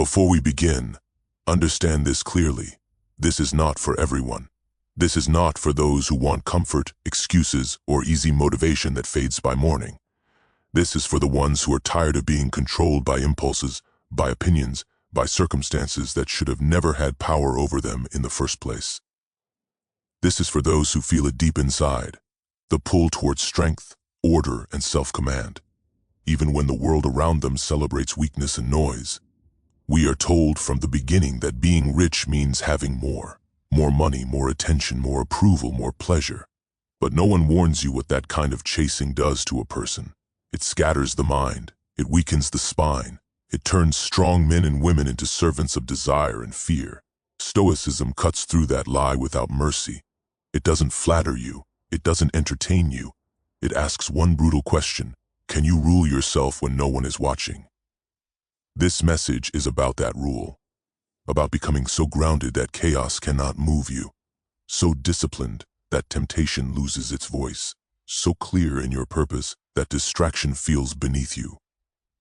Before we begin, understand this clearly. This is not for everyone. This is not for those who want comfort, excuses, or easy motivation that fades by morning. This is for the ones who are tired of being controlled by impulses, by opinions, by circumstances that should have never had power over them in the first place. This is for those who feel it deep inside, the pull towards strength, order, and self-command, even when the world around them celebrates weakness and noise. We are told from the beginning that being rich means having more money, more attention, more approval, more pleasure. But no one warns you what that kind of chasing does to a person. It scatters the mind, it weakens the spine, it turns strong men and women into servants of desire and fear. Stoicism cuts through that lie without mercy. It doesn't flatter you, it doesn't entertain you. It asks one brutal question: can you rule yourself when no one is watching? This message is about that rule, about becoming so grounded that chaos cannot move you, so disciplined that temptation loses its voice, so clear in your purpose that distraction feels beneath you.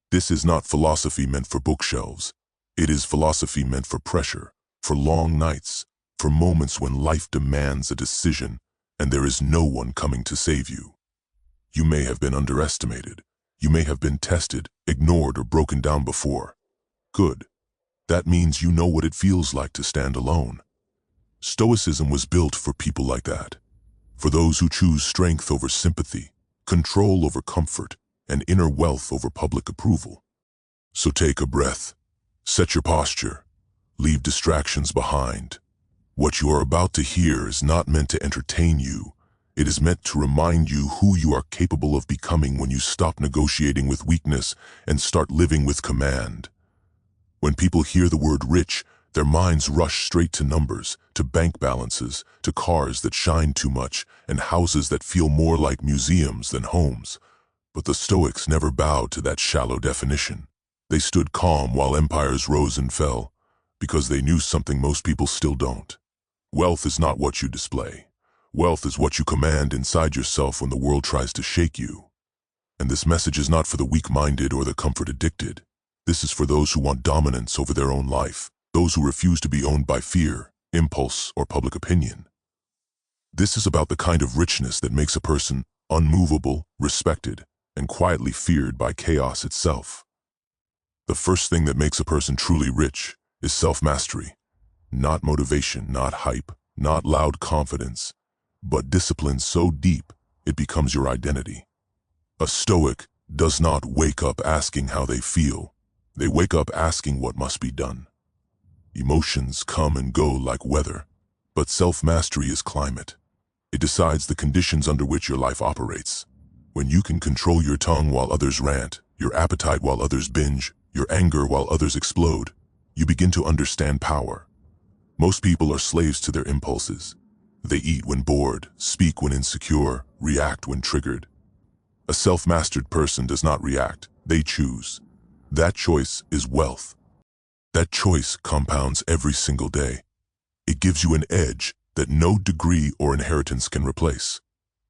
This is not philosophy meant for bookshelves. It is philosophy meant for pressure, for long nights, for moments when life demands a decision and there is no one coming to save you. You may have been underestimated. You may have been tested, ignored, or broken down before. Good. That means you know what it feels like to stand alone. Stoicism was built for people like that, for those who choose strength over sympathy, control over comfort, and inner wealth over public approval. So take a breath, set your posture, leave distractions behind. What you are about to hear is not meant to entertain you. It is meant to remind you who you are capable of becoming when you stop negotiating with weakness and start living with command. When people hear the word rich, their minds rush straight to numbers, to bank balances, to cars that shine too much, and houses that feel more like museums than homes. But the Stoics never bowed to that shallow definition. They stood calm while empires rose and fell, because they knew something most people still don't. Wealth is not what you display. Wealth is what you command inside yourself when the world tries to shake you. And this message is not for the weak-minded or the comfort-addicted. This is for those who want dominance over their own life, those who refuse to be owned by fear, impulse, or public opinion. This is about the kind of richness that makes a person unmovable, respected, and quietly feared by chaos itself. The first thing that makes a person truly rich is self-mastery. Not motivation, not hype, not loud confidence, but discipline so deep it becomes your identity. A Stoic does not wake up asking how they feel. They wake up asking what must be done. Emotions come and go like weather, but self-mastery is climate. It decides the conditions under which your life operates. When you can control your tongue while others rant, your appetite while others binge, your anger while others explode, you begin to understand power. Most people are slaves to their impulses. They eat when bored, speak when insecure, react when triggered. A self-mastered person does not react, they choose. That choice is wealth. That choice compounds every single day. It gives you an edge that no degree or inheritance can replace.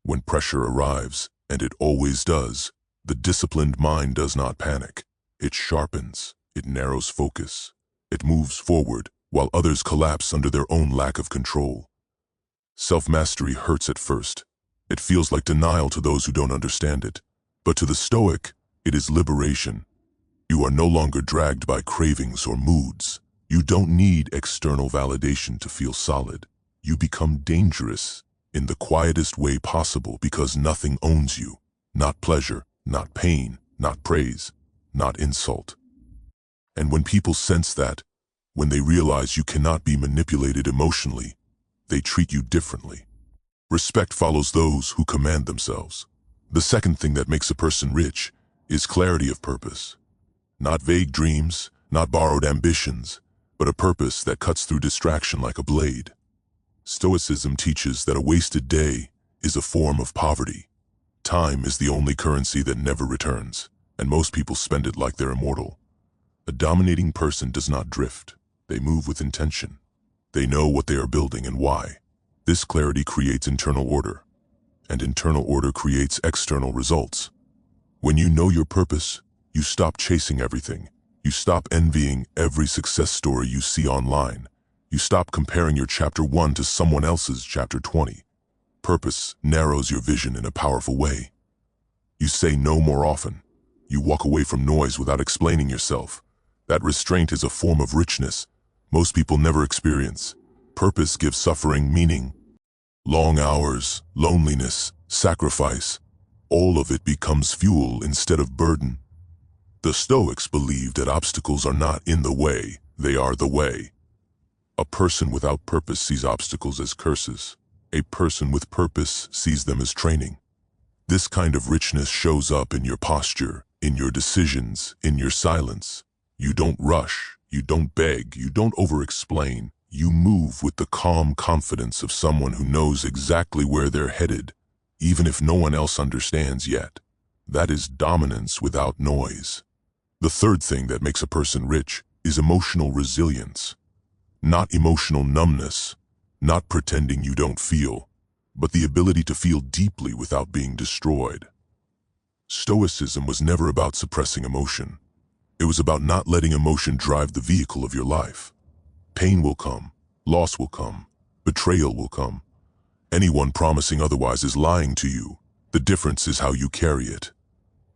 When pressure arrives, and it always does, the disciplined mind does not panic. It sharpens, it narrows focus, it moves forward, while others collapse under their own lack of control. Self-mastery hurts at first. It feels like denial to those who don't understand it. But to the Stoic, it is liberation. You are no longer dragged by cravings or moods. You don't need external validation to feel solid. You become dangerous in the quietest way possible because nothing owns you. Not pleasure, not pain, not praise, not insult. And when people sense that, when they realize you cannot be manipulated emotionally, they treat you differently. Respect follows those who command themselves. The second thing that makes a person rich is clarity of purpose. Not vague dreams, not borrowed ambitions, but a purpose that cuts through distraction like a blade. Stoicism teaches that a wasted day is a form of poverty. Time is the only currency that never returns, and most people spend it like they're immortal. A dominating person does not drift. They move with intention. They know what they are building and why. This clarity creates internal order, and internal order creates external results. When you know your purpose, you stop chasing everything. You You stop envying every success story you see online. You stop comparing your chapter 1 to someone else's chapter 20. Purpose narrows your vision in a powerful way. You say no more often. You walk away from noise without explaining yourself. That restraint is a form of richness most people never experience. Purpose gives suffering meaning. Long hours, loneliness, sacrifice, all of it becomes fuel instead of burden. The Stoics believed that obstacles are not in the way, they are the way. A person without purpose sees obstacles as curses. A person with purpose sees them as training. This kind of richness shows up in your posture, in your decisions, in your silence. You don't rush, you don't beg, you don't over-explain. You move with the calm confidence of someone who knows exactly where they're headed, even if no one else understands yet. That is dominance without noise. The third thing that makes a person rich is emotional resilience. Not emotional numbness, not pretending you don't feel, but the ability to feel deeply without being destroyed. Stoicism was never about suppressing emotion. It was about not letting emotion drive the vehicle of your life. Pain will come, loss will come, betrayal will come. Anyone promising otherwise is lying to you. The difference is how you carry it.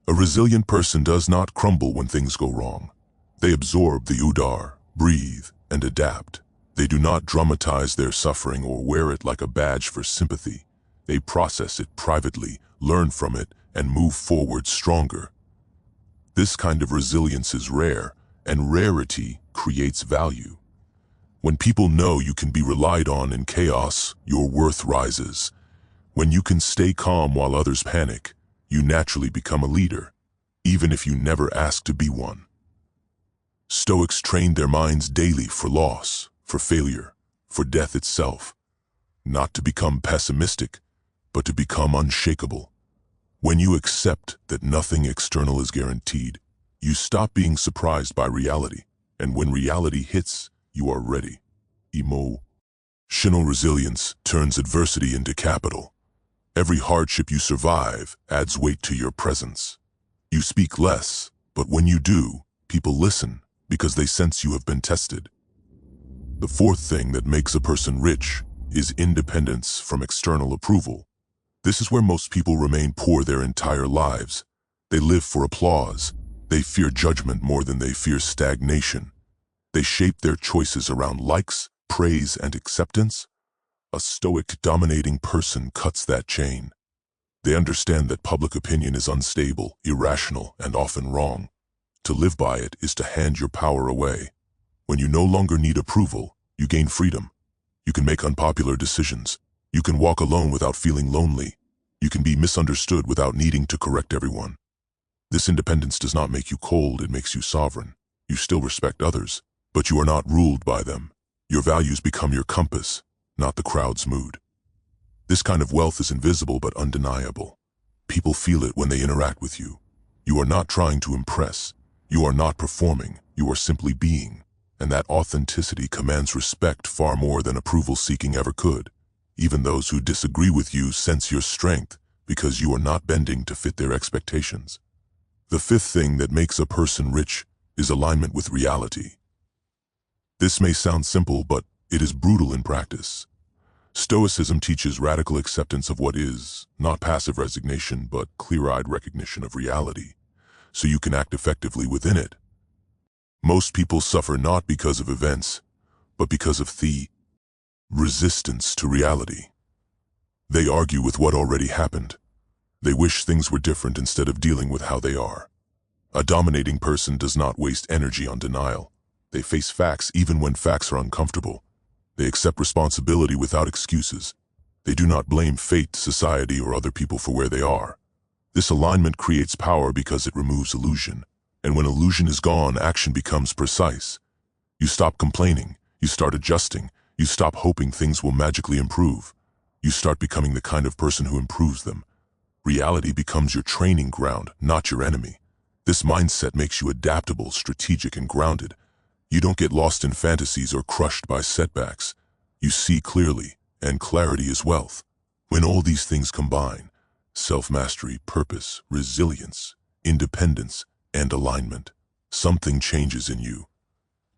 A resilient person does not crumble when things go wrong. They absorb the udar, breathe, and adapt. They do not dramatize their suffering or wear it like a badge for sympathy. They process it privately, learn from it, and move forward stronger. This kind of resilience is rare, and rarity creates value. When people know you can be relied on in chaos, your worth rises. When you can stay calm while others panic, you naturally become a leader, even if you never ask to be one. Stoics trained their minds daily for loss, for failure, for death itself. Not to become pessimistic, but to become unshakable. When you accept that nothing external is guaranteed, you stop being surprised by reality, and when reality hits, you are ready. Emotional resilience turns adversity into capital. Every hardship you survive adds weight to your presence. You speak less, but when you do, people listen because they sense you have been tested. The fourth thing that makes a person rich is independence from external approval. This is where most people remain poor their entire lives. They live for applause. They fear judgment more than they fear stagnation. They shape their choices around likes, praise, and acceptance. A stoic, dominating person cuts that chain. They understand that public opinion is unstable, irrational, and often wrong. To live by it is to hand your power away. When you no longer need approval, you gain freedom. You can make unpopular decisions. You can walk alone without feeling lonely. You can be misunderstood without needing to correct everyone. This independence does not make you cold, it makes you sovereign. You still respect others, but you are not ruled by them. Your values become your compass, not the crowd's mood. This kind of wealth is invisible but undeniable. People feel it when they interact with you. You are not trying to impress. You are not performing. You are simply being. And that authenticity commands respect far more than approval-seeking ever could. Even those who disagree with you sense your strength because you are not bending to fit their expectations. The fifth thing that makes a person rich is alignment with reality. This may sound simple, but it is brutal in practice. Stoicism teaches radical acceptance of what is, not passive resignation, but clear-eyed recognition of reality, so you can act effectively within it. Most people suffer not because of events, but because of the resistance to reality. They argue with what already happened. They wish things were different instead of dealing with how they are. A dominating person does not waste energy on denial. They face facts even when facts are uncomfortable. They accept responsibility without excuses. They do not blame fate, society, or other people for where they are. This alignment creates power because it removes illusion. And when illusion is gone, action becomes precise. You stop complaining. You start adjusting. You stop hoping things will magically improve. You start becoming the kind of person who improves them. Reality becomes your training ground, not your enemy. This mindset makes you adaptable, strategic, and grounded. You don't get lost in fantasies or crushed by setbacks. You see clearly, and clarity is wealth. When all these things combine, self-mastery, purpose, resilience, independence, and alignment, something changes in you.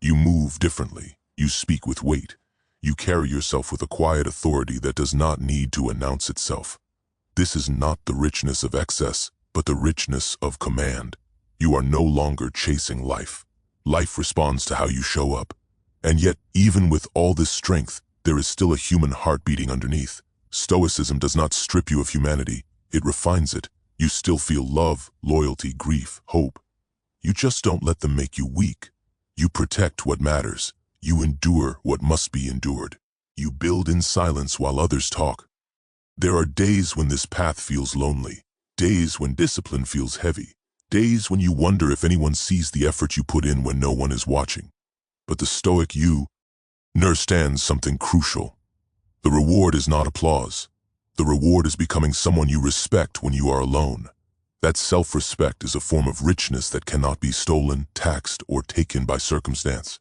You move differently. You speak with weight. You carry yourself with a quiet authority that does not need to announce itself. This is not the richness of excess, but the richness of command. You are no longer chasing life. Life responds to how you show up. And yet, even with all this strength, there is still a human heart beating underneath. Stoicism does not strip you of humanity. It refines it. You still feel love, loyalty, grief, hope. You just don't let them make you weak. You protect what matters. You endure what must be endured. You build in silence while others talk. There are days when this path feels lonely, days when discipline feels heavy, days when you wonder if anyone sees the effort you put in when no one is watching. But the Stoic you understands something crucial. The reward is not applause. The reward is becoming someone you respect when you are alone. That self-respect is a form of richness that cannot be stolen, taxed, or taken by circumstance.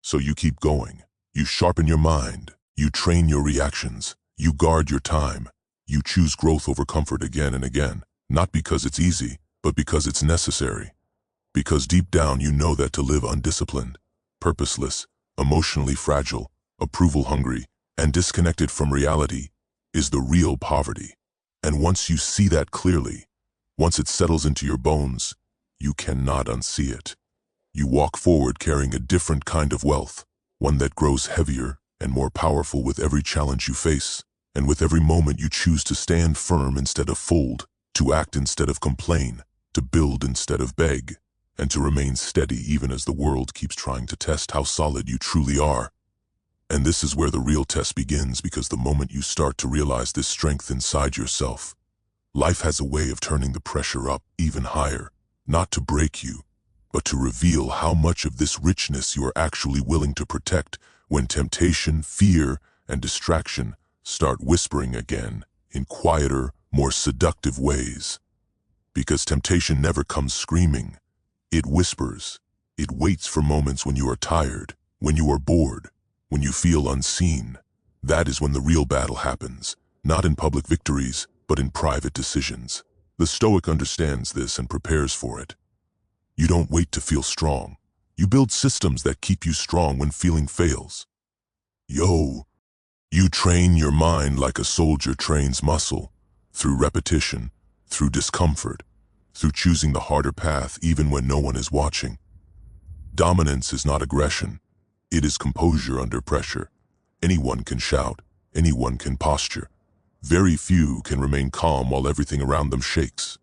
So you keep going. You sharpen your mind. You train your reactions. You guard your time. You choose growth over comfort again and again, not because it's easy, but because it's necessary. Because deep down you know that to live undisciplined, purposeless, emotionally fragile, approval-hungry, and disconnected from reality is the real poverty. And once you see that clearly, once it settles into your bones, you cannot unsee it. You walk forward carrying a different kind of wealth, one that grows heavier and more powerful with every challenge you face, and with every moment you choose to stand firm instead of fold, to act instead of complain, to build instead of beg, and to remain steady even as the world keeps trying to test how solid you truly are. And this is where the real test begins, because the moment you start to realize this strength inside yourself, life has a way of turning the pressure up even higher, not to break you, but to reveal how much of this richness you are actually willing to protect when temptation, fear, and distraction start whispering again in quieter, more seductive ways. Because temptation never comes screaming. It whispers. It waits for moments when you are tired, when you are bored, when you feel unseen. That is when the real battle happens, not in public victories, but in private decisions. The Stoic understands this and prepares for it. You don't wait to feel strong. You build systems that keep you strong when feeling fails. You train your mind like a soldier trains muscle, through repetition, through discomfort, through choosing the harder path even when no one is watching. Dominance is not aggression. It is composure under pressure. Anyone can shout. Anyone can posture. Very few can remain calm while everything around them shakes.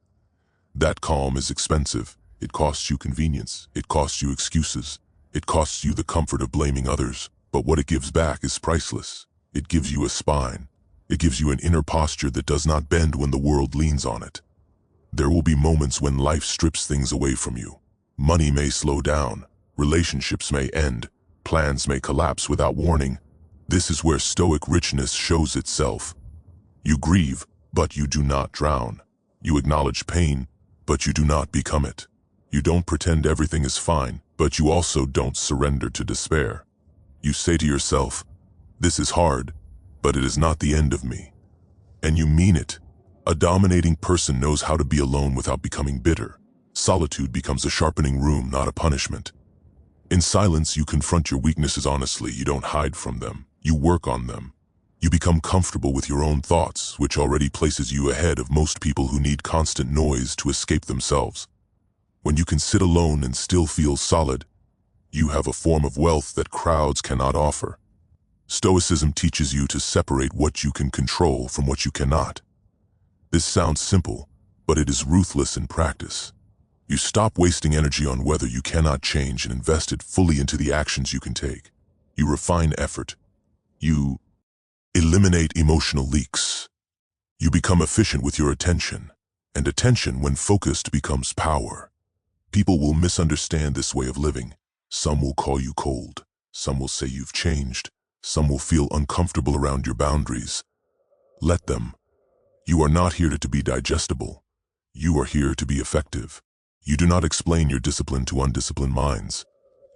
That calm is expensive. It costs you convenience. It costs you excuses. It costs you the comfort of blaming others. But what it gives back is priceless. It gives you a spine. It gives you an inner posture that does not bend when the world leans on it. There will be moments when life strips things away from you. Money may slow down. Relationships may end. Plans may collapse without warning. This is where Stoic richness shows itself. You grieve, but you do not drown. You acknowledge pain, but you do not become it. You don't pretend everything is fine, but you also don't surrender to despair. You say to yourself, "This is hard, but it is not the end of me." And you mean it. A dominating person knows how to be alone without becoming bitter. Solitude becomes a sharpening room, not a punishment. In silence, you confront your weaknesses honestly. You don't hide from them. You work on them. You become comfortable with your own thoughts, which already places you ahead of most people who need constant noise to escape themselves. When you can sit alone and still feel solid, you have a form of wealth that crowds cannot offer. Stoicism teaches you to separate what you can control from what you cannot. This sounds simple, but it is ruthless in practice. You stop wasting energy on whether you cannot change and invest it fully into the actions you can take. You refine effort. You eliminate emotional leaks. You become efficient with your attention, and attention, when focused, becomes power. People will misunderstand this way of living. Some will call you cold. Some will say you've changed. Some will feel uncomfortable around your boundaries. Let them. You are not here to be digestible. You are here to be effective. You do not explain your discipline to undisciplined minds.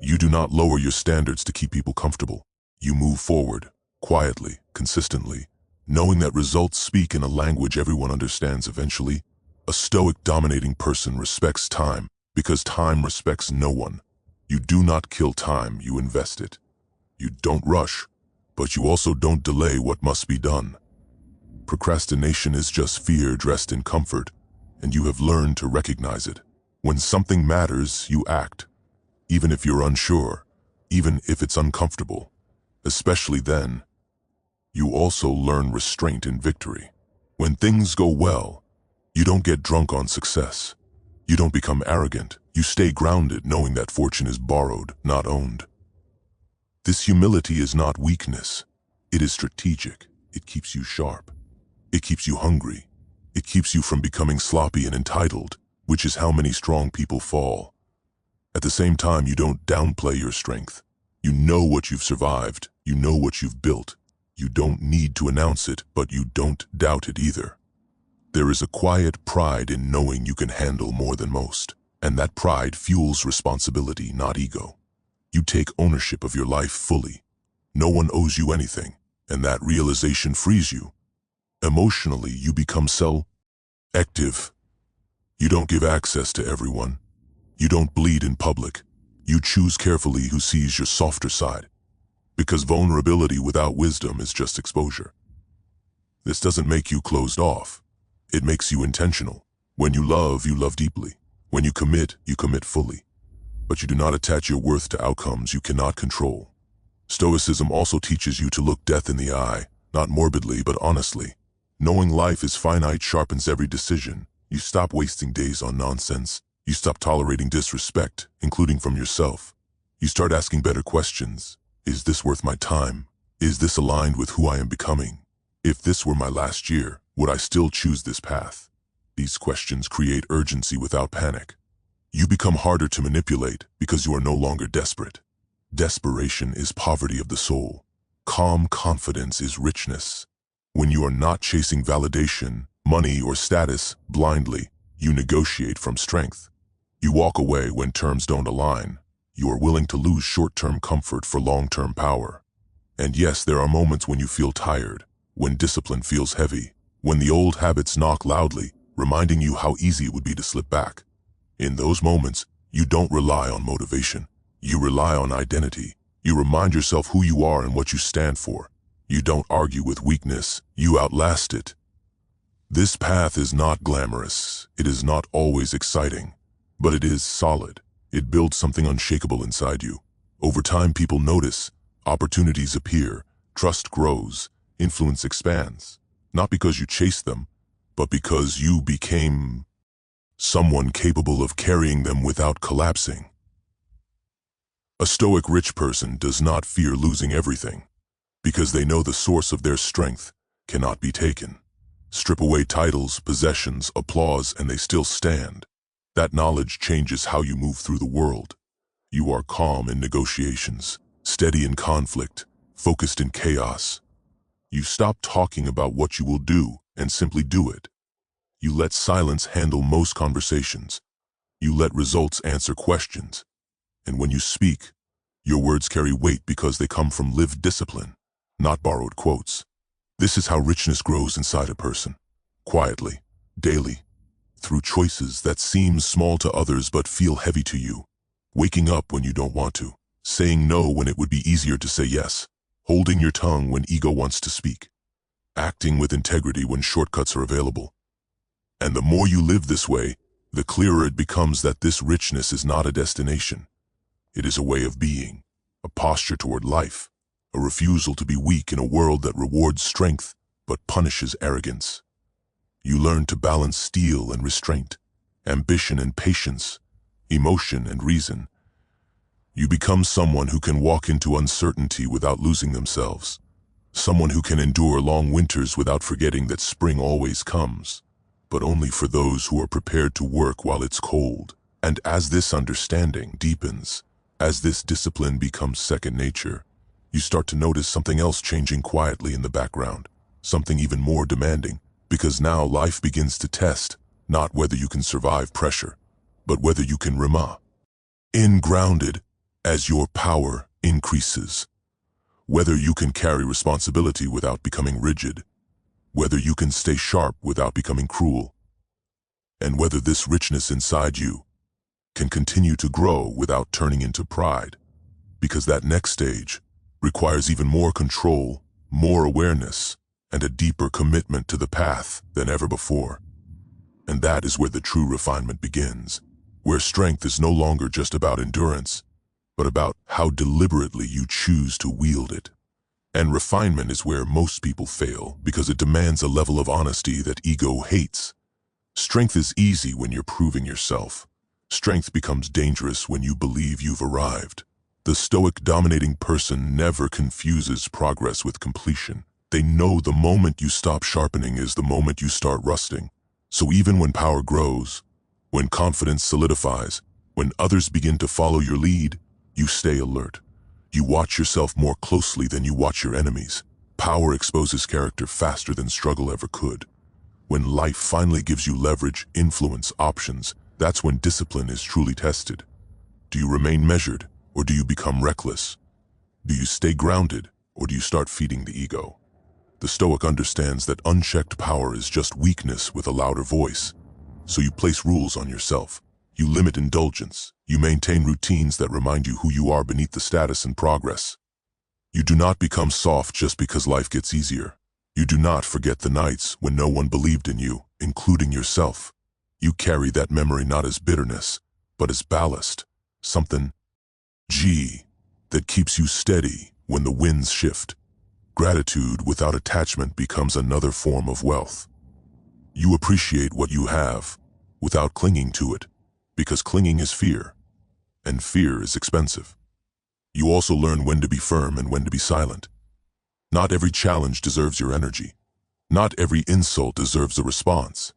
You do not lower your standards to keep people comfortable. You move forward, quietly, consistently, knowing that results speak in a language everyone understands eventually. A Stoic dominating person respects time. Because time respects no one. You do not kill time, you invest it. You don't rush, but you also don't delay what must be done. Procrastination is just fear dressed in comfort, and you have learned to recognize it. When something matters, you act, even if you're unsure, even if it's uncomfortable. Especially then, you also learn restraint in victory. When things go well, you don't get drunk on success. You don't become arrogant. You stay grounded, knowing that fortune is borrowed, not owned. This humility is not weakness. It is strategic. It keeps you sharp. It keeps you hungry. It keeps you from becoming sloppy and entitled, which is how many strong people fall. At the same time, you don't downplay your strength. You know what you've survived. You know what you've built. You don't need to announce it, but you don't doubt it either. There is a quiet pride in knowing you can handle more than most, and that pride fuels responsibility, not ego. You take ownership of your life fully. No one owes you anything, and that realization frees you. Emotionally, you become active. You don't give access to everyone. You don't bleed in public. You choose carefully who sees your softer side. Because vulnerability without wisdom is just exposure. This doesn't make you closed off. It makes you intentional. When you love deeply. When you commit fully. But you do not attach your worth to outcomes you cannot control. Stoicism also teaches you to look death in the eye, not morbidly but honestly. Knowing life is finite sharpens every decision. You stop wasting days on nonsense. You stop tolerating disrespect, including from yourself. You start asking better questions. Is this worth my time? Is this aligned with who I am becoming? If this were my last year, would I still choose this path? These questions create urgency without panic. You become harder to manipulate because you are no longer desperate. Desperation is poverty of the soul. Calm confidence is richness. When you are not chasing validation, money, or status blindly, you negotiate from strength. You walk away when terms don't align. You are willing to lose short-term comfort for long-term power. And yes, there are moments when you feel tired, when discipline feels heavy, when the old habits knock loudly, reminding you how easy it would be to slip back. In those moments, you don't rely on motivation. You rely on identity. You remind yourself who you are and what you stand for. You don't argue with weakness. You outlast it. This path is not glamorous. It is not always exciting, but it is solid. It builds something unshakable inside you. Over time, people notice, opportunities appear, trust grows, influence expands. Not because you chased them, but because you became someone capable of carrying them without collapsing. A stoic rich person does not fear losing everything, because they know the source of their strength cannot be taken. Strip away titles, possessions, applause, and they still stand. That knowledge changes how you move through the world. You are calm in negotiations, steady in conflict, focused in chaos. You stop talking about what you will do and simply do it. You let silence handle most conversations. You let results answer questions. And when you speak, your words carry weight because they come from lived discipline, not borrowed quotes. This is how richness grows inside a person. Quietly, daily, through choices that seem small to others but feel heavy to you. Waking up when you don't want to. Saying no when it would be easier to say yes. Holding your tongue when ego wants to speak. Acting with integrity when shortcuts are available. And the more you live this way, the clearer it becomes that this richness is not a destination. It is a way of being, a posture toward life, a refusal to be weak in a world that rewards strength but punishes arrogance. You learn to balance steel and restraint, ambition and patience, emotion and reason. You become someone who can walk into uncertainty without losing themselves, someone who can endure long winters without forgetting that spring always comes, but only for those who are prepared to work while it's cold. And as this understanding deepens, as this discipline becomes second nature, you start to notice something else changing quietly in the background, something even more demanding, because now life begins to test, not whether you can survive pressure, but whether you can remain grounded as your power increases, whether you can carry responsibility without becoming rigid, whether you can stay sharp without becoming cruel, and whether this richness inside you can continue to grow without turning into pride, because that next stage requires even more control, more awareness, and a deeper commitment to the path than ever before. And that is where the true refinement begins, where strength is no longer just about endurance, but about how deliberately you choose to wield it. And refinement is where most people fail, because it demands a level of honesty that ego hates. Strength is easy when you're proving yourself. Strength becomes dangerous when you believe you've arrived. The Stoic dominating person never confuses progress with completion. They know the moment you stop sharpening is the moment you start rusting. So even when power grows, when confidence solidifies, when others begin to follow your lead, you stay alert. You watch yourself more closely than you watch your enemies. Power exposes character faster than struggle ever could. When life finally gives you leverage, influence, options, that's when discipline is truly tested. Do you remain measured, or do you become reckless? Do you stay grounded, or do you start feeding the ego? The Stoic understands that unchecked power is just weakness with a louder voice. So you place rules on yourself. You limit indulgence. You maintain routines that remind you who you are beneath the status and progress. You do not become soft just because life gets easier. You do not forget the nights when no one believed in you, including yourself. You carry that memory not as bitterness, but as ballast, something that keeps you steady when the winds shift. Gratitude without attachment becomes another form of wealth. You appreciate what you have without clinging to it, because clinging is fear, and fear is expensive. You also learn when to be firm and when to be silent. Not every challenge deserves your energy. Not every insult deserves a response.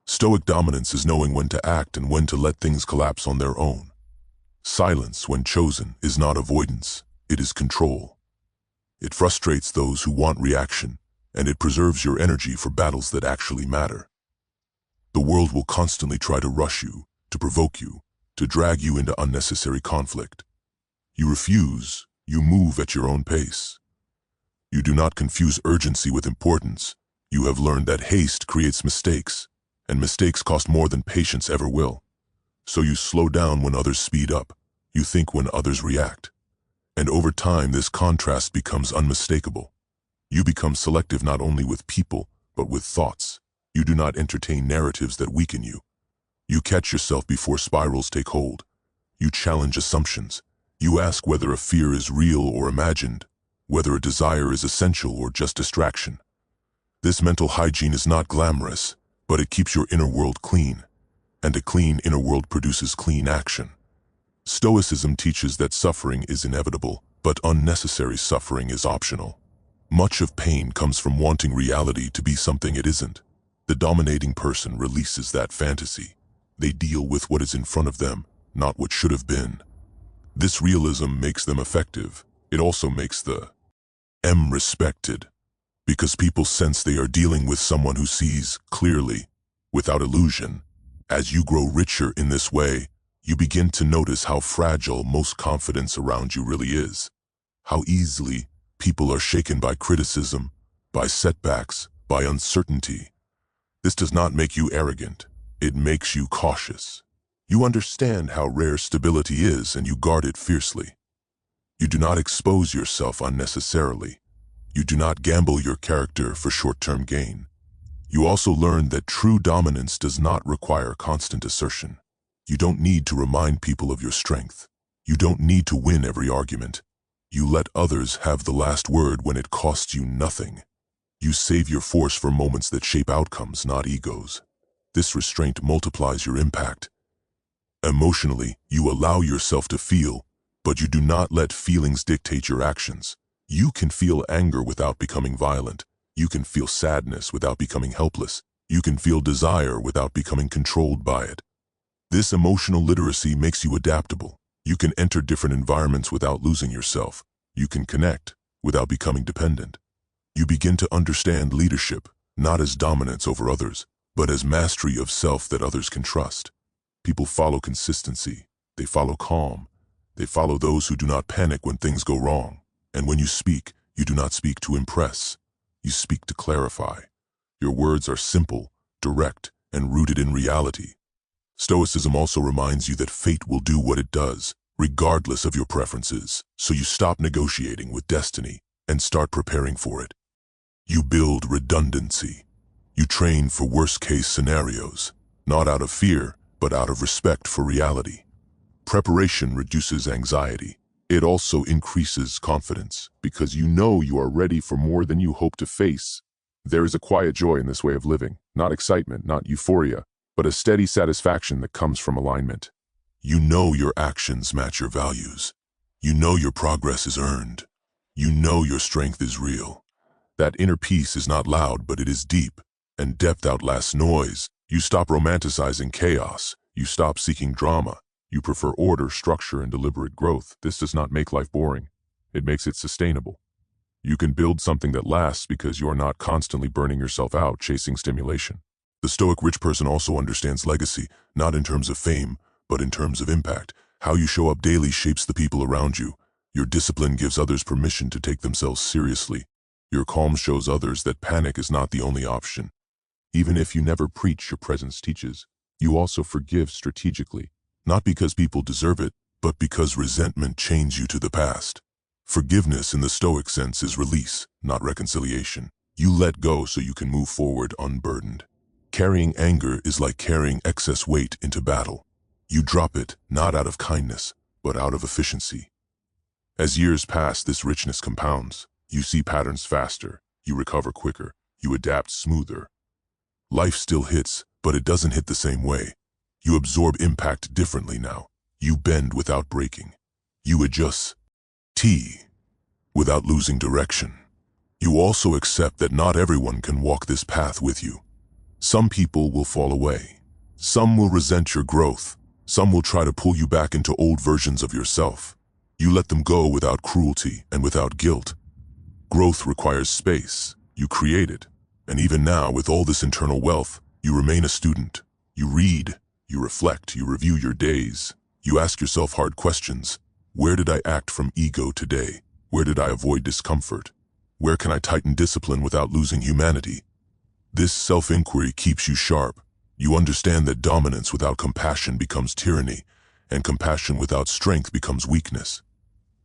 Stoic dominance is knowing when to act and when to let things collapse on their own. Silence, when chosen, is not avoidance, it is control. It frustrates those who want reaction, and it preserves your energy for battles that actually matter. The world will constantly try to rush you, to provoke you, to drag you into unnecessary conflict. You refuse, you move at your own pace. You do not confuse urgency with importance. You have learned that haste creates mistakes, and mistakes cost more than patience ever will. So you slow down when others speed up. You think when others react. And over time, this contrast becomes unmistakable. You become selective not only with people, but with thoughts. You do not entertain narratives that weaken you. You catch yourself before spirals take hold. You challenge assumptions. You ask whether a fear is real or imagined, whether a desire is essential or just distraction. This mental hygiene is not glamorous, but it keeps your inner world clean. And a clean inner world produces clean action. Stoicism teaches that suffering is inevitable, but unnecessary suffering is optional. Much of pain comes from wanting reality to be something it isn't. The dominating person releases that fantasy. They deal with what is in front of them, not what should have been. This realism makes them effective. It also makes the respected, because people sense they are dealing with someone who sees clearly, without illusion. As you grow richer in this way, you begin to notice how fragile most confidence around you really is. How easily people are shaken by criticism, by setbacks, by uncertainty. This does not make you arrogant. It makes you cautious. You understand how rare stability is and you guard it fiercely. You do not expose yourself unnecessarily. You do not gamble your character for short-term gain. You also learn that true dominance does not require constant assertion. You don't need to remind people of your strength. You don't need to win every argument. You let others have the last word when it costs you nothing. You save your force for moments that shape outcomes, not egos. This restraint multiplies your impact. Emotionally, you allow yourself to feel, but you do not let feelings dictate your actions. You can feel anger without becoming violent. You can feel sadness without becoming helpless. You can feel desire without becoming controlled by it. This emotional literacy makes you adaptable. You can enter different environments without losing yourself. You can connect without becoming dependent. You begin to understand leadership, not as dominance over others, but as mastery of self that others can trust. People follow consistency. They follow calm. They follow those who do not panic when things go wrong. And when you speak, you do not speak to impress. You speak to clarify. Your words are simple, direct, and rooted in reality. Stoicism also reminds you that fate will do what it does, regardless of your preferences, so you stop negotiating with destiny and start preparing for it. You build redundancy. You train for worst-case scenarios, not out of fear, but out of respect for reality. Preparation reduces anxiety. It also increases confidence, because you know you are ready for more than you hope to face. There is a quiet joy in this way of living, not excitement, not euphoria, but a steady satisfaction that comes from alignment. You know your actions match your values. You know your progress is earned. You know your strength is real. That inner peace is not loud, but it is deep, and depth outlasts noise. You stop romanticizing chaos. You stop seeking drama. You prefer order, structure, and deliberate growth. This does not make life boring. It makes it sustainable. You can build something that lasts because you are not constantly burning yourself out chasing stimulation. The Stoic rich person also understands legacy, not in terms of fame, but in terms of impact. How you show up daily shapes the people around you. Your discipline gives others permission to take themselves seriously. Your calm shows others that panic is not the only option. Even if you never preach, your presence teaches. You also forgive strategically, not because people deserve it, but because resentment chains you to the past. Forgiveness in the Stoic sense is release, not reconciliation. You let go so you can move forward unburdened. Carrying anger is like carrying excess weight into battle. You drop it, not out of kindness, but out of efficiency. As years pass, this richness compounds. You see patterns faster, you recover quicker, you adapt smoother. Life still hits, but it doesn't hit the same way. You absorb impact differently now. You bend without breaking. You adjust without losing direction. You also accept that not everyone can walk this path with you. Some people will fall away. Some will resent your growth. Some will try to pull you back into old versions of yourself. You let them go without cruelty and without guilt. Growth requires space. You create it. And even now, with all this internal wealth, you remain a student. You read, you reflect, you review your days. You ask yourself hard questions. Where did I act from ego today? Where did I avoid discomfort? Where can I tighten discipline without losing humanity? This self-inquiry keeps you sharp. You understand that dominance without compassion becomes tyranny, and compassion without strength becomes weakness.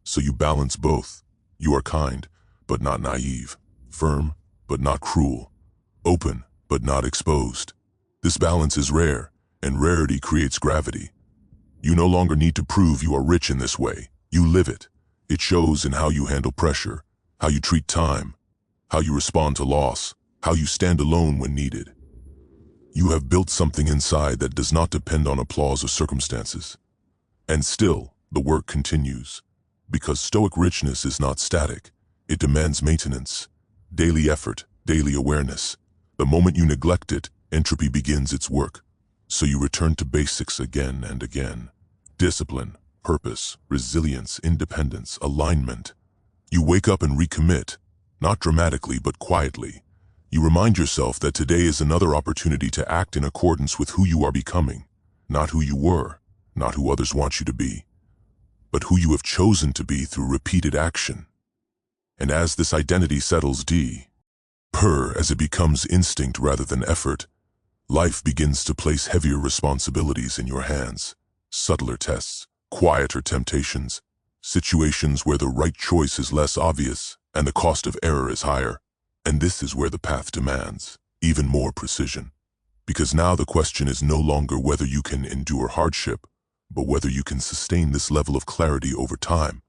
So you balance both. You are kind, but not naive. Firm, but not cruel. Open, but not exposed. This balance is rare, and rarity creates gravity. You no longer need to prove you are rich in this way. You live it. It shows in how you handle pressure, how you treat time, how you respond to loss, how you stand alone when needed. You have built something inside that does not depend on applause or circumstances. And still, the work continues. Because Stoic richness is not static. It demands maintenance, daily effort, daily awareness. The moment you neglect it, entropy begins its work. So you return to basics again and again. Discipline, purpose, resilience, independence, alignment. You wake up and recommit, not dramatically but quietly. You remind yourself that today is another opportunity to act in accordance with who you are becoming, not who you were, not who others want you to be, but who you have chosen to be through repeated action. And as this identity settles as it becomes instinct rather than effort, life begins to place heavier responsibilities in your hands, subtler tests, quieter temptations, situations where the right choice is less obvious and the cost of error is higher. And this is where the path demands even more precision. Because now the question is no longer whether you can endure hardship, but whether you can sustain this level of clarity over time.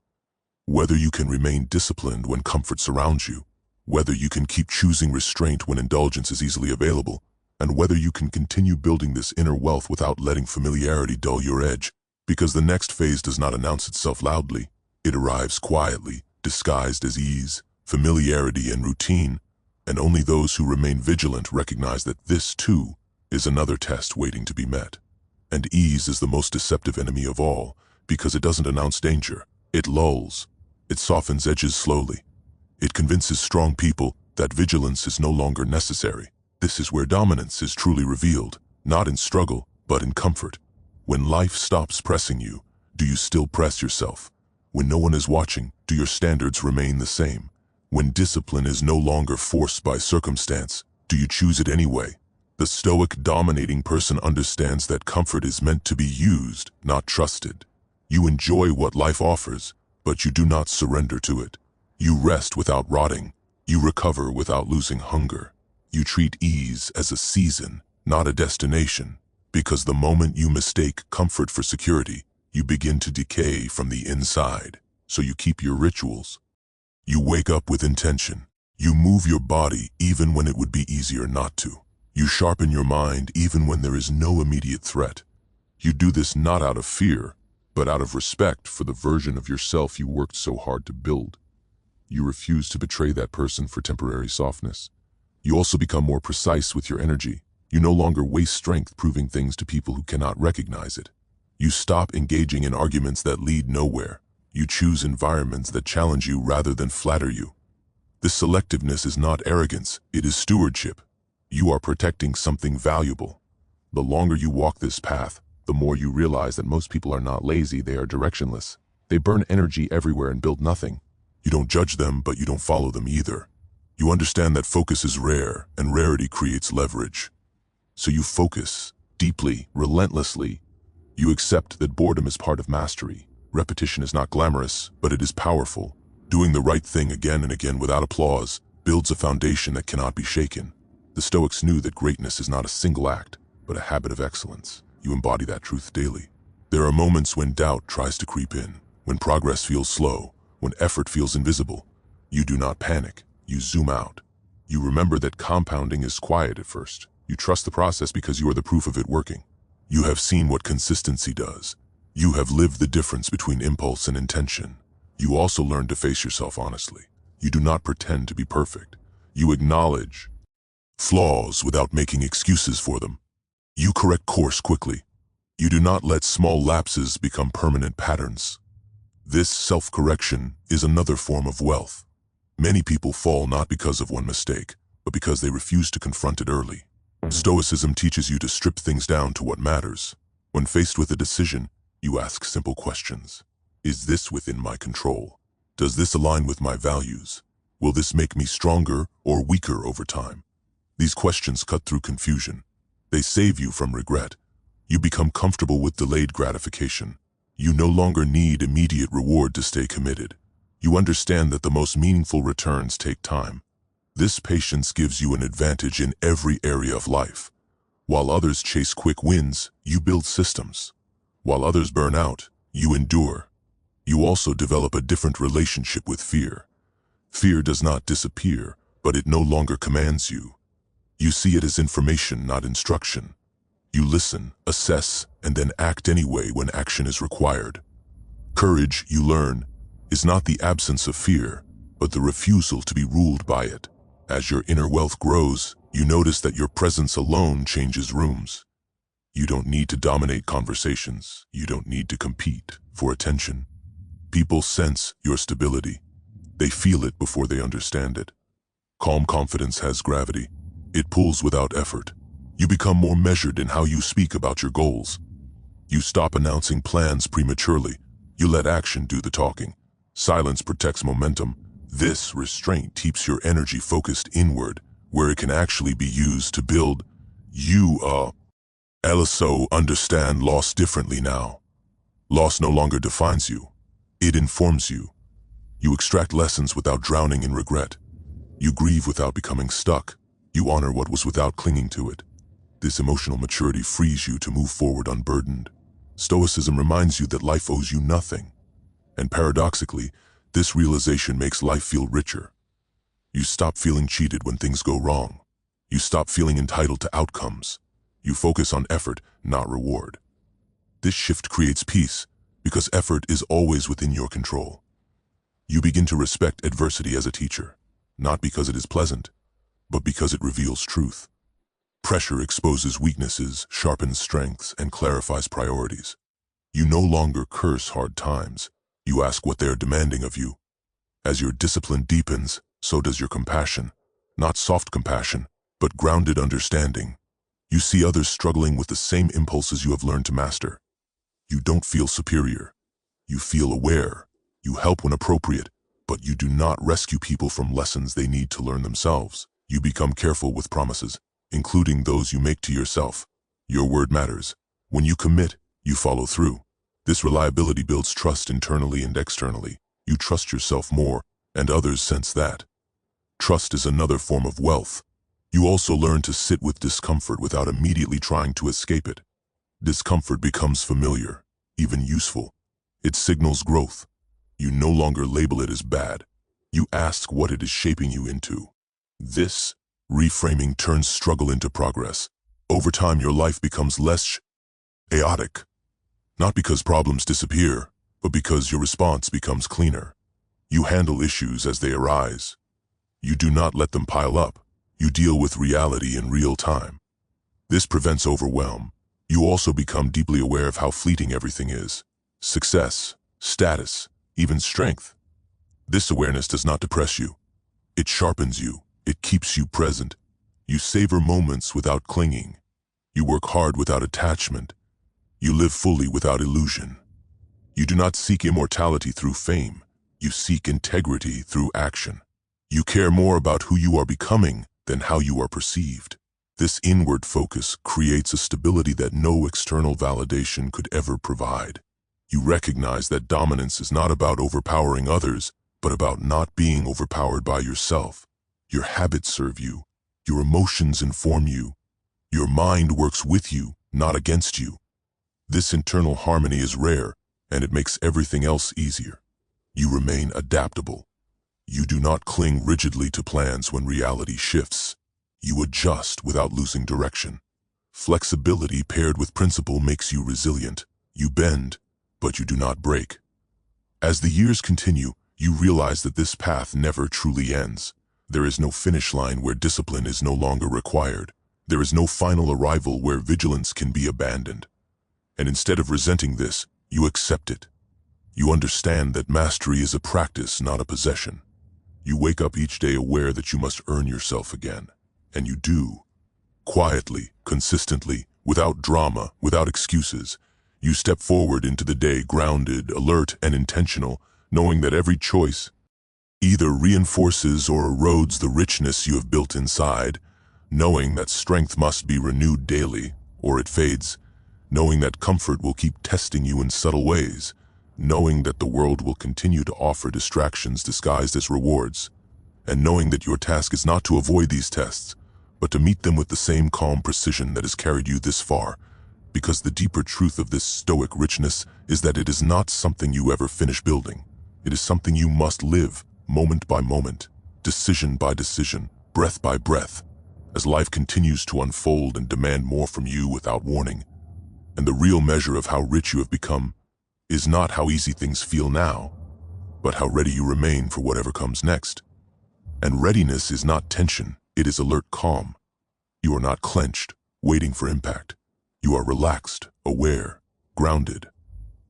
Whether you can remain disciplined when comfort surrounds you, whether you can keep choosing restraint when indulgence is easily available, and whether you can continue building this inner wealth without letting familiarity dull your edge. Because the next phase does not announce itself loudly. It arrives quietly, disguised as ease, familiarity, and routine, and only those who remain vigilant recognize that this, too, is another test waiting to be met. And ease is the most deceptive enemy of all, because it doesn't announce danger. It lulls. It softens edges slowly. It convinces strong people that vigilance is no longer necessary. This is where dominance is truly revealed, not in struggle, but in comfort. When life stops pressing you, do you still press yourself? When no one is watching, do your standards remain the same? When discipline is no longer forced by circumstance, do you choose it anyway? The Stoic dominating person understands that comfort is meant to be used, not trusted. You enjoy what life offers, but you do not surrender to it. You rest without rotting. You recover without losing hunger. You treat ease as a season, not a destination, because the moment you mistake comfort for security, you begin to decay from the inside. So you keep your rituals. You wake up with intention. You move your body even when it would be easier not to. You sharpen your mind even when there is no immediate threat. You do this not out of fear, but out of respect for the version of yourself you worked so hard to build. You refuse to betray that person for temporary softness. You also become more precise with your energy. You no longer waste strength proving things to people who cannot recognize it. You stop engaging in arguments that lead nowhere. You choose environments that challenge you rather than flatter you. This selectiveness is not arrogance, it is stewardship. You are protecting something valuable. The longer you walk this path, the more you realize that most people are not lazy, they are directionless. They burn energy everywhere and build nothing. You don't judge them, but you don't follow them either. You understand that focus is rare, and rarity creates leverage. So you focus, deeply, relentlessly. You accept that boredom is part of mastery. Repetition is not glamorous, but it is powerful. Doing the right thing again and again without applause builds a foundation that cannot be shaken. The Stoics knew that greatness is not a single act, but a habit of excellence. You embody that truth daily. There are moments when doubt tries to creep in, when progress feels slow, when effort feels invisible. You do not panic. You zoom out. You remember that compounding is quiet at first. You trust the process because you are the proof of it working. You have seen what consistency does. You have lived the difference between impulse and intention. You also learn to face yourself honestly. You do not pretend to be perfect. You acknowledge flaws without making excuses for them. You correct course quickly. You do not let small lapses become permanent patterns. This self-correction is another form of wealth. Many people fall not because of one mistake, but because they refuse to confront it early. Stoicism teaches you to strip things down to what matters. When faced with a decision, you ask simple questions. Is this within my control? Does this align with my values? Will this make me stronger or weaker over time? These questions cut through confusion. They save you from regret. You become comfortable with delayed gratification. You no longer need immediate reward to stay committed. You understand that the most meaningful returns take time. This patience gives you an advantage in every area of life. While others chase quick wins, you build systems. While others burn out, you endure. You also develop a different relationship with fear. Fear does not disappear, but it no longer commands you. You see it as information, not instruction. You listen, assess, and then act anyway when action is required. Courage, you learn, is not the absence of fear, but the refusal to be ruled by it. As your inner wealth grows, you notice that your presence alone changes rooms. You don't need to dominate conversations. You don't need to compete for attention. People sense your stability. They feel it before they understand it. Calm confidence has gravity. It pulls without effort. You become more measured in how you speak about your goals. You stop announcing plans prematurely. You let action do the talking. Silence protects momentum. This restraint keeps your energy focused inward, where it can actually be used to build. You also understand loss differently now. Loss no longer defines you. It informs you. You extract lessons without drowning in regret. You grieve without becoming stuck. You honor what was without clinging to it. This emotional maturity frees you to move forward unburdened. Stoicism reminds you that life owes you nothing. And paradoxically, this realization makes life feel richer. You stop feeling cheated when things go wrong. You stop feeling entitled to outcomes. You focus on effort, not reward. This shift creates peace, because effort is always within your control. You begin to respect adversity as a teacher, not because it is pleasant, but because it reveals truth. Pressure exposes weaknesses, sharpens strengths, and clarifies priorities. You no longer curse hard times. You ask what they are demanding of you. As your discipline deepens, so does your compassion. Not soft compassion, but grounded understanding. You see others struggling with the same impulses you have learned to master. You don't feel superior. You feel aware. You help when appropriate, but you do not rescue people from lessons they need to learn themselves. You become careful with promises. including those you make to yourself. Your word matters. When you commit, you follow through. This reliability builds trust internally and externally. You trust yourself more, and others sense that. Trust is another form of wealth. You also learn to sit with discomfort without immediately trying to escape it. Discomfort becomes familiar, even useful. It signals growth. You no longer label it as bad. You ask what it is shaping you into. This reframing turns struggle into progress. Over time, your life becomes less chaotic. Not because problems disappear, but because your response becomes cleaner. You handle issues as they arise. You do not let them pile up. You deal with reality in real time. This prevents overwhelm. You also become deeply aware of how fleeting everything is. Success, status, even strength. This awareness does not depress you. It sharpens you. It keeps you present. You savor moments without clinging. You work hard without attachment. You live fully without illusion. You do not seek immortality through fame. You seek integrity through action. You care more about who you are becoming than how you are perceived. This inward focus creates a stability that no external validation could ever provide. You recognize that dominance is not about overpowering others, but about not being overpowered by yourself. Your habits serve you. Your emotions inform you. Your mind works with you, not against you. This internal harmony is rare, and it makes everything else easier. You remain adaptable. You do not cling rigidly to plans when reality shifts. You adjust without losing direction. Flexibility paired with principle makes you resilient. You bend, but you do not break. As the years continue, you realize that this path never truly ends. There is no finish line where discipline is no longer required. There is no final arrival where vigilance can be abandoned. And instead of resenting this, you accept it. You understand that mastery is a practice, not a possession. You wake up each day aware that you must earn yourself again. And you do. Quietly, consistently, without drama, without excuses. You step forward into the day grounded, alert, and intentional, knowing that every choice either reinforces or erodes the richness you have built inside, knowing that strength must be renewed daily, or it fades, knowing that comfort will keep testing you in subtle ways, knowing that the world will continue to offer distractions disguised as rewards, and knowing that your task is not to avoid these tests, but to meet them with the same calm precision that has carried you this far, because the deeper truth of this Stoic richness is that it is not something you ever finish building. It is something you must live, moment by moment, decision by decision, breath by breath, as life continues to unfold and demand more from you without warning. And the real measure of how rich you have become is not how easy things feel now, but how ready you remain for whatever comes next. And readiness is not tension, it is alert calm. You are not clenched, waiting for impact. You are relaxed, aware, grounded,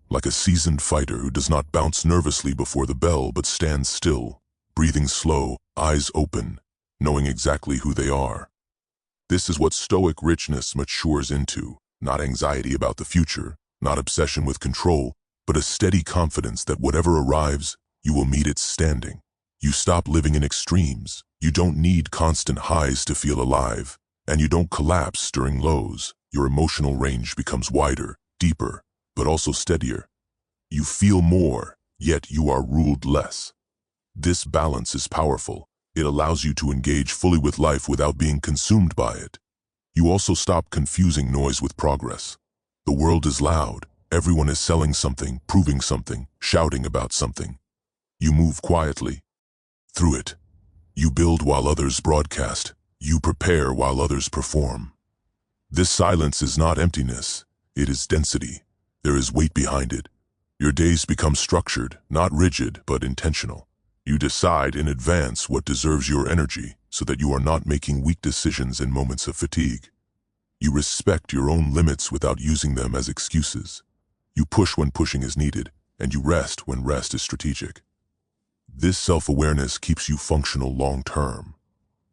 like a seasoned fighter who does not bounce nervously before the bell but stands still, breathing slow, eyes open, knowing exactly who they are. This is what Stoic richness matures into, not anxiety about the future, not obsession with control, but a steady confidence that whatever arrives, you will meet it standing. You stop living in extremes. You don't need constant highs to feel alive, and you don't collapse during lows. Your emotional range becomes wider, deeper, but also steadier. You feel more, yet you are ruled less. This balance is powerful. It allows you to engage fully with life without being consumed by it. You also stop confusing noise with progress. The world is loud. Everyone is selling something, proving something, shouting about something. You move quietly through it. You build while others broadcast. You prepare while others perform. This silence is not emptiness. It is density. There is weight behind it. Your days become structured, not rigid, but intentional. You decide in advance what deserves your energy so that you are not making weak decisions in moments of fatigue. You respect your own limits without using them as excuses. You push when pushing is needed, and you rest when rest is strategic. This self-awareness keeps you functional long-term.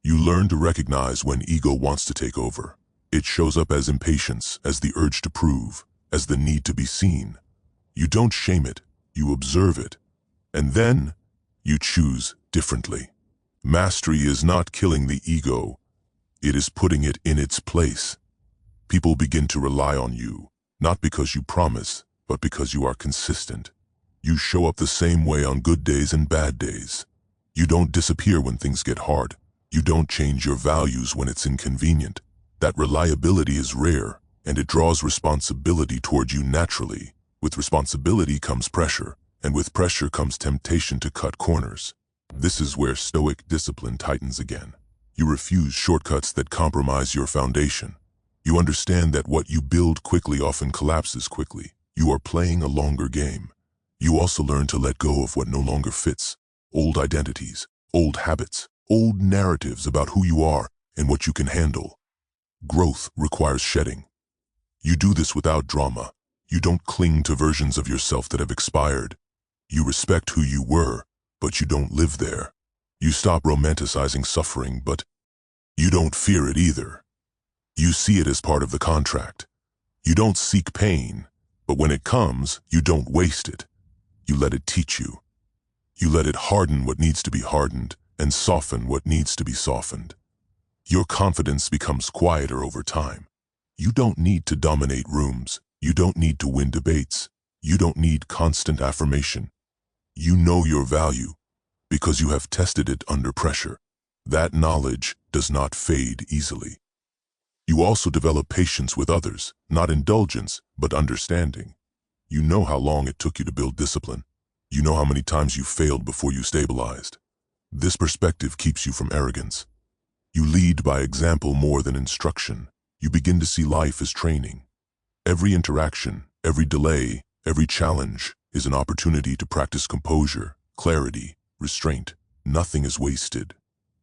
You learn to recognize when ego wants to take over. It shows up as impatience, as the urge to prove, as the need to be seen. You don't shame it, you observe it. And then, you choose differently. Mastery is not killing the ego. It is putting it in its place. People begin to rely on you, not because you promise, but because you are consistent. You show up the same way on good days and bad days. You don't disappear when things get hard. You don't change your values when it's inconvenient. That reliability is rare, and it draws responsibility toward you naturally. With responsibility comes pressure, and with pressure comes temptation to cut corners. This is where Stoic discipline tightens again. You refuse shortcuts that compromise your foundation. You understand that what you build quickly often collapses quickly. You are playing a longer game. You also learn to let go of what no longer fits. Old identities, old habits, old narratives about who you are and what you can handle. Growth requires shedding. You do this without drama. You don't cling to versions of yourself that have expired. You respect who you were, but you don't live there. You stop romanticizing suffering, but you don't fear it either. You see it as part of the contract. You don't seek pain, but when it comes, you don't waste it. You let it teach you. You let it harden what needs to be hardened and soften what needs to be softened. Your confidence becomes quieter over time. You don't need to dominate rooms. You don't need to win debates. You don't need constant affirmation. You know your value because you have tested it under pressure. That knowledge does not fade easily. You also develop patience with others, not indulgence, but understanding. You know how long it took you to build discipline. You know how many times you failed before you stabilized. This perspective keeps you from arrogance. You lead by example more than instruction. You begin to see life as training. Every interaction, every delay, every challenge is an opportunity to practice composure, clarity, restraint. Nothing is wasted.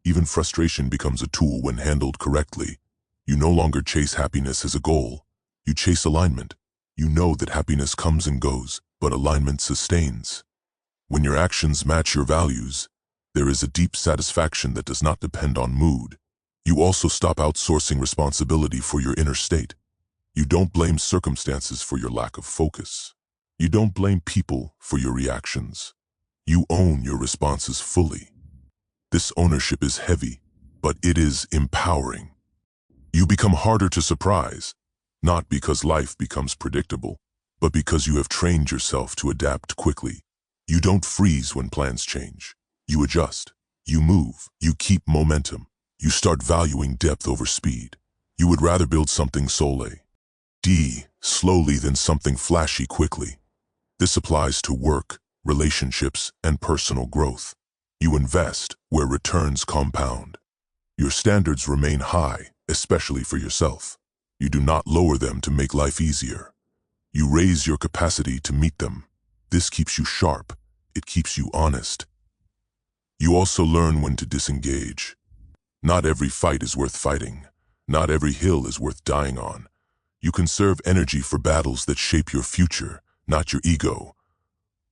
Even frustration becomes a tool when handled correctly. You no longer chase happiness as a goal. You chase alignment. You know that happiness comes and goes, but alignment sustains. When your actions match your values, there is a deep satisfaction that does not depend on mood. You also stop outsourcing responsibility for your inner state. You don't blame circumstances for your lack of focus. You don't blame people for your reactions. You own your responses fully. This ownership is heavy, but it is empowering. You become harder to surprise, not because life becomes predictable, but because you have trained yourself to adapt quickly. You don't freeze when plans change. You adjust. You move. You keep momentum. You start valuing depth over speed. You would rather build something slowly than something flashy quickly. This applies to work, relationships, and personal growth. You invest where returns compound. Your standards remain high, especially for yourself. You do not lower them to make life easier. You raise your capacity to meet them. This keeps you sharp. It keeps you honest. You also learn when to disengage. Not every fight is worth fighting. Not every hill is worth dying on. You conserve energy for battles that shape your future, not your ego.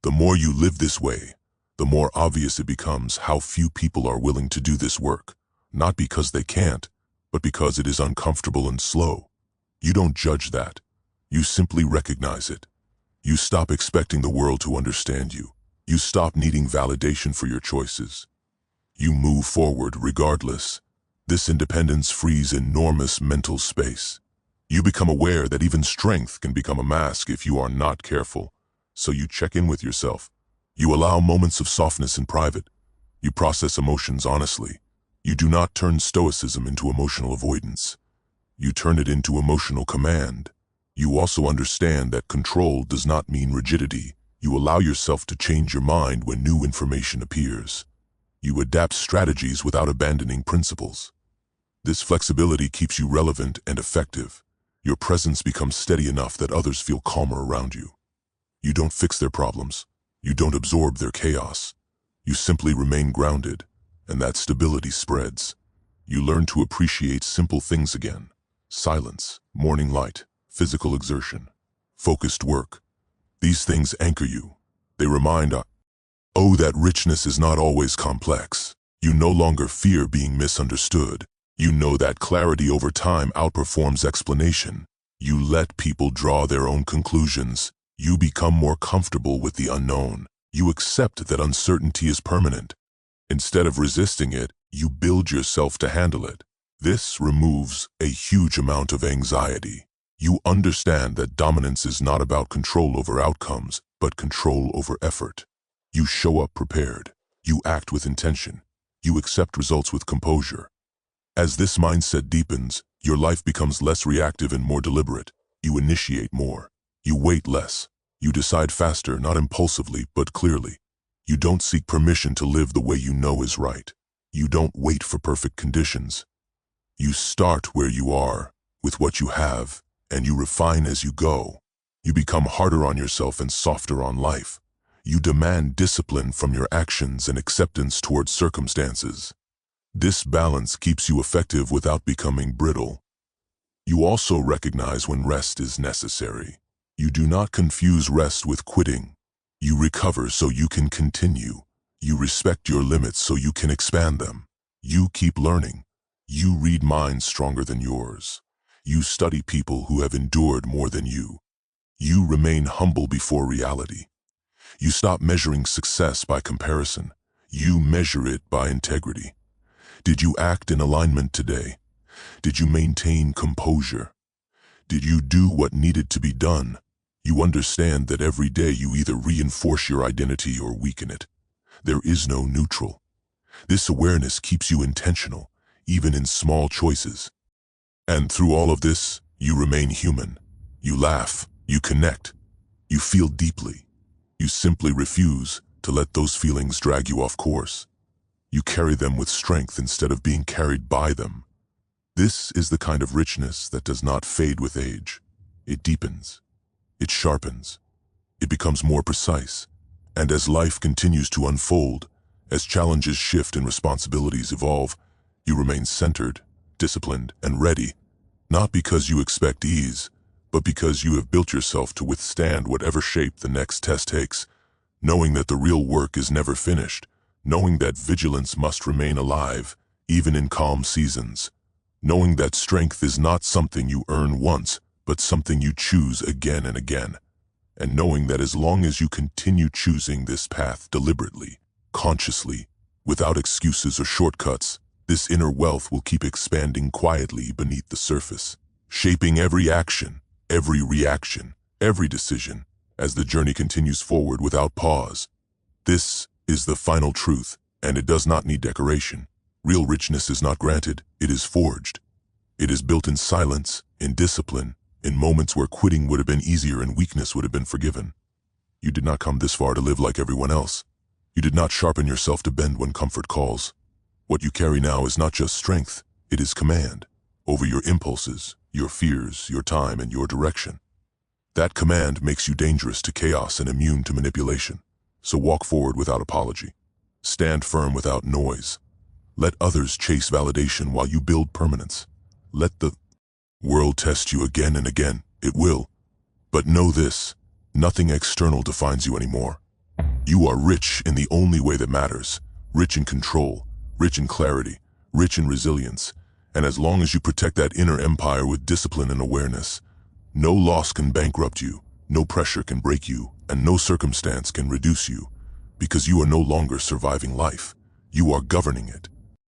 The more you live this way, the more obvious it becomes how few people are willing to do this work, not because they can't, but because it is uncomfortable and slow. You don't judge that. You simply recognize it. You stop expecting the world to understand you. You stop needing validation for your choices. You move forward regardless. This independence frees enormous mental space. You become aware that even strength can become a mask if you are not careful. So you check in with yourself. You allow moments of softness in private. You process emotions honestly. You do not turn stoicism into emotional avoidance. You turn it into emotional command. You also understand that control does not mean rigidity. You allow yourself to change your mind when new information appears. You adapt strategies without abandoning principles. This flexibility keeps you relevant and effective. Your presence becomes steady enough that others feel calmer around you. You don't fix their problems. You don't absorb their chaos. You simply remain grounded, and that stability spreads. You learn to appreciate simple things again. Silence, morning light, physical exertion, focused work. These things anchor you. They remind us, that richness is not always complex. You no longer fear being misunderstood. You know that clarity over time outperforms explanation. You let people draw their own conclusions. You become more comfortable with the unknown. You accept that uncertainty is permanent. Instead of resisting it, you build yourself to handle it. This removes a huge amount of anxiety. You understand that dominance is not about control over outcomes, but control over effort. You show up prepared. You act with intention. You accept results with composure. As this mindset deepens, your life becomes less reactive and more deliberate. You initiate more. You wait less. You decide faster, not impulsively, but clearly. You don't seek permission to live the way you know is right. You don't wait for perfect conditions. You start where you are, with what you have, and you refine as you go. You become harder on yourself and softer on life. You demand discipline from your actions and acceptance towards circumstances. This balance keeps you effective without becoming brittle. You also recognize when rest is necessary. You do not confuse rest with quitting. You recover so you can continue. You respect your limits so you can expand them. You keep learning. You read minds stronger than yours. You study people who have endured more than you. You remain humble before reality. You stop measuring success by comparison. You measure it by integrity. Did you act in alignment today? Did you maintain composure? Did you do what needed to be done? You understand that every day you either reinforce your identity or weaken it. There is no neutral. This awareness keeps you intentional, even in small choices. And through all of this, you remain human. You laugh, you connect, you feel deeply. You simply refuse to let those feelings drag you off course. You carry them with strength instead of being carried by them. This is the kind of richness that does not fade with age. It deepens. It sharpens. It becomes more precise. And as life continues to unfold, as challenges shift and responsibilities evolve, you remain centered, disciplined, and ready, not because you expect ease, but because you have built yourself to withstand whatever shape the next test takes, knowing that the real work is never finished, knowing that vigilance must remain alive, even in calm seasons, knowing that strength is not something you earn once, but something you choose again and again, and knowing that as long as you continue choosing this path deliberately, consciously, without excuses or shortcuts, this inner wealth will keep expanding quietly beneath the surface, shaping every action, every reaction, every decision, as the journey continues forward without pause. This is the final truth, and it does not need decoration. Real richness is not granted, it is forged. It is built in silence, in discipline, in moments where quitting would have been easier and weakness would have been forgiven. You did not come this far to live like everyone else. You did not sharpen yourself to bend when comfort calls. What you carry now is not just strength, it is command over your impulses, your fears, your time, and your direction. That command makes you dangerous to chaos and immune to manipulation. So walk forward without apology. Stand firm without noise. Let others chase validation while you build permanence. Let the world test you again and again. It will. But know this, nothing external defines you anymore. You are rich in the only way that matters. Rich in control, rich in clarity, rich in resilience. And as long as you protect that inner empire with discipline and awareness, no loss can bankrupt you, no pressure can break you, and no circumstance can reduce you. Because you are no longer surviving life. You are governing it.